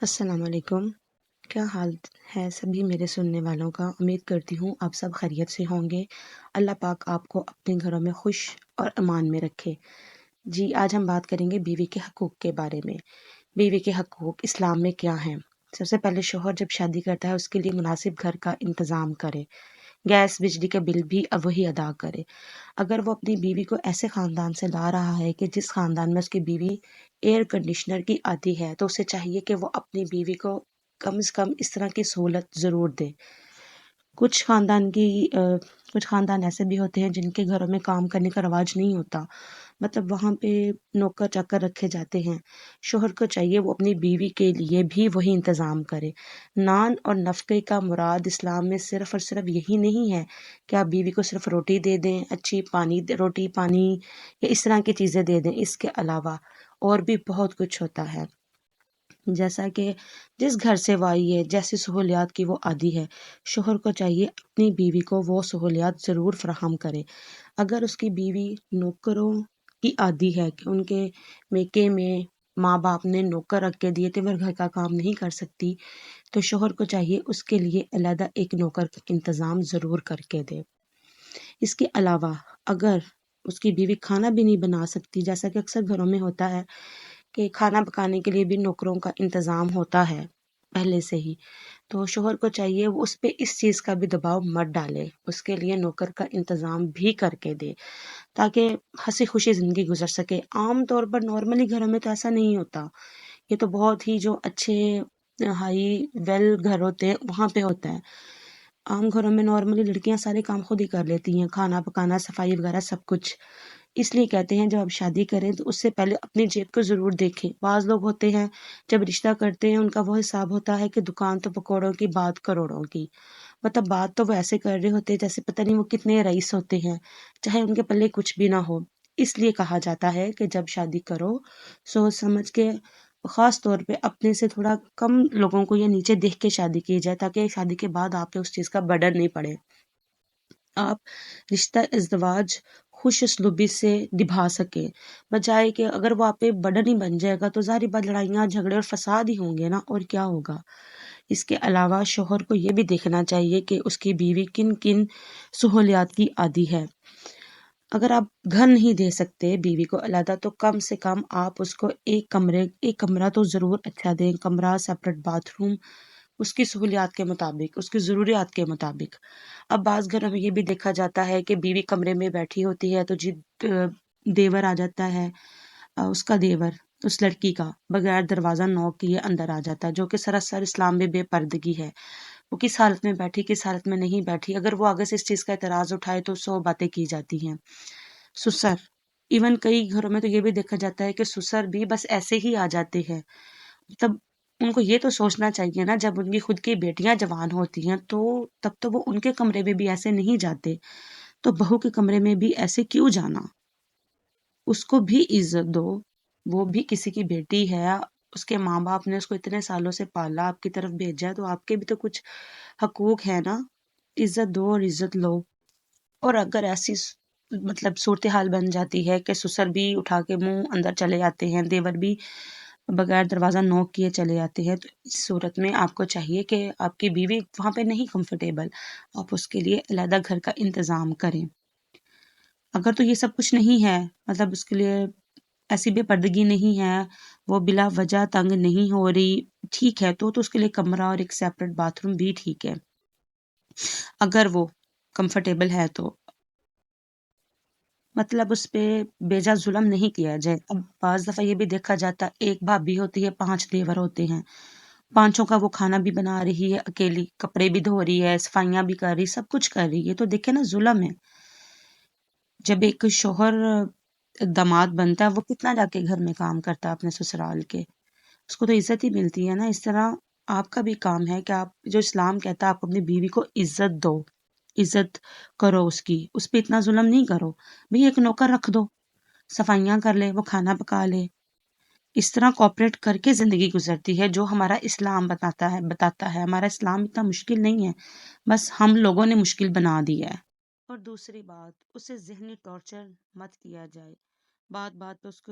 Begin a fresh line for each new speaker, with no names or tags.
السلام علیکم۔ کیا حال ہے سبھی میرے سننے والوں کا؟ امید کرتی ہوں آپ سب خیریت سے ہوں گے۔ اللہ پاک آپ کو اپنے گھروں میں خوش اور امان میں رکھے۔ جی، آج ہم بات کریں گے بیوی کے حقوق کے بارے میں۔ بیوی کے حقوق اسلام میں کیا ہیں؟ سب سے پہلے شوہر جب شادی کرتا ہے اس کے لیے مناسب گھر کا انتظام کرے۔ گیس بجلی کے بل بھی اب وہی ادا کرے۔ اگر وہ اپنی بیوی کو ایسے خاندان سے لا رہا ہے کہ جس خاندان میں اس کی بیوی ایئر کنڈیشنر کی عادی ہے، تو اسے چاہیے کہ وہ اپنی بیوی کو کم از کم اس طرح کی سہولت ضرور دے۔ کچھ خاندان کی کچھ خاندان ایسے بھی ہوتے ہیں جن کے گھروں میں کام کرنے کا رواج نہیں ہوتا، مطلب وہاں پہ نوکر چاکر رکھے جاتے ہیں۔ شوہر کو چاہیے وہ اپنی بیوی کے لیے بھی وہی انتظام کرے۔ نان اور نفقے کا مراد اسلام میں صرف اور صرف یہی نہیں ہے کہ آپ بیوی کو صرف روٹی دے دیں، اچھی روٹی پانی یا اس طرح کی چیزیں دے دیں۔ اس کے علاوہ اور بھی بہت کچھ ہوتا ہے، جیسا کہ جس گھر سے وہ آئی ہے، جیسی سہولیات کی وہ عادی ہے، شوہر کو چاہیے اپنی بیوی کو وہ سہولیات ضرور فراہم کرے۔ اگر اس کی بیوی نوکروں کی عادی ہے کہ ان کے میکے میں ماں باپ نے نوکر رکھ کے دیے تھے، وہ گھر کا کام نہیں کر سکتی، تو شوہر کو چاہیے اس کے لیے علیحدہ ایک نوکر کا انتظام ضرور کر کے دے۔ اس کے علاوہ اگر اس کی بیوی کھانا بھی نہیں بنا سکتی، جیسا کہ اکثر گھروں میں ہوتا ہے کہ کھانا پکانے کے لیے بھی نوکروں کا انتظام ہوتا ہے پہلے سے ہی، تو شوہر کو چاہیے وہ اس پہ اس چیز کا بھی دباؤ مت ڈالے، اس کے لیے نوکر کا انتظام بھی کر کے دے تاکہ ہنسی خوشی زندگی گزر سکے۔ عام طور پر نارملی گھروں میں تو ایسا نہیں ہوتا، یہ تو بہت ہی جو اچھے ہائی ویل گھر ہوتے ہیں وہاں پہ ہوتا ہے۔ عام گھروں میں نارملی لڑکیاں سارے کام خود ہی کر لیتی ہیں، کھانا پکانا، صفائی وغیرہ سب کچھ۔ اس لیے کہتے ہیں جب آپ شادی کریں تو اس سے پہلے اپنی جیب کو ضرور دیکھیں۔ بعض لوگ ہوتے ہیں جب رشتہ کرتے ہیں ان کا وہ حساب ہوتا ہے کہ دکان تو پکوڑوں کی، بات کروڑوں کی، مطلب بات تو وہ ایسے کر رہے ہوتے ہیں جیسے پتہ نہیں وہ کتنے رئیس ہوتے ہیں، چاہے ان کے پلے کچھ بھی نہ ہو۔ اس لیے کہا جاتا ہے کہ جب شادی کرو سوچ سمجھ کے، خاص طور پہ اپنے سے تھوڑا کم لوگوں کو یا نیچے دیکھ کے شادی کی جائے تاکہ شادی کے بعد آپ پہ اس چیز کا برڈن نہیں پڑے۔ آپ رشتہ ازدواج خوش اسلوبی سے نبھا سکیں، بجائے کہ اگر وہ آپ پہ برڈن ہی بن جائے گا تو ظاہری بات لڑائیاں جھگڑے اور فساد ہی ہوں گے نا، اور کیا ہوگا۔ اس کے علاوہ شوہر کو یہ بھی دیکھنا چاہیے کہ اس کی بیوی کن کن سہولیات کی عادی ہے۔ اگر آپ گھر نہیں دے سکتے بیوی کو علیحدہ تو کم سے کم آپ اس کو ایک کمرہ تو ضرور اچھا دیں، کمرہ سپریٹ باتھ روم، اس کی سہولیات کے مطابق، اس کی ضروریات کے مطابق۔ اب بعض گھروں میں یہ بھی دیکھا جاتا ہے کہ بیوی کمرے میں بیٹھی ہوتی ہے تو دیور آ جاتا ہے، اس کا دیور اس لڑکی کا بغیر دروازہ نوک کیے اندر آ جاتا ہے، جو کہ سراسر اسلام میں بے پردگی ہے۔ وہ کس حالت میں بیٹھی، کس حالت میں نہیں بیٹھی، اگر وہ آگے سے اس چیز کا اعتراض اٹھائے تو 100 باتیں کی جاتی ہیں۔ سسر، ایون کئی گھروں میں تو یہ بھی دیکھا جاتا ہے کہ سسر بھی بس ایسے ہی آ جاتے ہیں، تب ان کو یہ تو سوچنا چاہیے نا، جب ان کی خود کی بیٹیاں جوان ہوتی ہیں تو تب تو وہ ان کے کمرے میں بھی ایسے نہیں جاتے، تو بہو کے کمرے میں بھی ایسے کیوں جانا؟ اس کو بھی عزت دو، وہ بھی کسی کی بیٹی ہے، اس کے ماں باپ نے اس کو اتنے سالوں سے پالا، آپ کی طرف بھیجا ہے، تو آپ کے بھی تو کچھ حقوق ہے نا، عزت دو اور عزت لو۔ اور اگر ایسی مطلب صورتحال بن جاتی ہے کہ سسر بھی اٹھا کے منہ اندر چلے جاتے ہیں، دیور بھی بغیر دروازہ نوک کیے چلے جاتے ہیں، تو اس صورت میں آپ کو چاہیے کہ آپ کی بیوی وہاں پہ نہیں کمفرٹیبل، آپ اس کے لیے علیحدہ گھر کا انتظام کریں۔ اگر تو یہ سب کچھ نہیں ہے، مطلب اس کے لیے ایسی بے پردگی نہیں ہے، وہ بلا وجہ تنگ نہیں ہو رہی، ٹھیک ہے، تو اس کے لیے کمرہ اور ایک سیپریٹ باتھ روم بھی ٹھیک ہے، اگر وہ کمفرٹیبل ہے تو۔ مطلب اس پہ بیجا ظلم نہیں کیا جائے۔ اب بعض دفعہ یہ بھی دیکھا جاتا ایک بھابھی ہوتی ہے، 5 دیور ہوتے ہیں، پانچوں کا وہ کھانا بھی بنا رہی ہے اکیلی، کپڑے بھی دھو رہی ہے، صفائیاں بھی کر رہی، سب کچھ کر رہی ہے، تو دیکھے نا ظلم ہے۔ جب ایک شوہر داماد بنتا ہے وہ کتنا جا کے گھر میں کام کرتا ہے اپنے سسرال کے، اس کو تو عزت ہی ملتی ہے نا۔ اس طرح آپ کا بھی کام ہے کہ آپ جو اسلام کہتا ہے آپ اپنی بیوی کو عزت دو، عزت کرو اس کی، اس پہ اتنا ظلم نہیں کرو۔ بھئی ایک نوکر رکھ دو، صفائیاں کر لے، وہ کھانا پکا لے، اس طرح کوآپریٹ کر کے زندگی گزرتی ہے، جو ہمارا اسلام بتاتا ہے۔ ہمارا اسلام اتنا مشکل نہیں ہے، بس ہم لوگوں نے مشکل بنا دیا ہے۔ اور دوسری بات، اسے ذہنی ٹارچر مت کیا جائے، بات بات پہ اس کو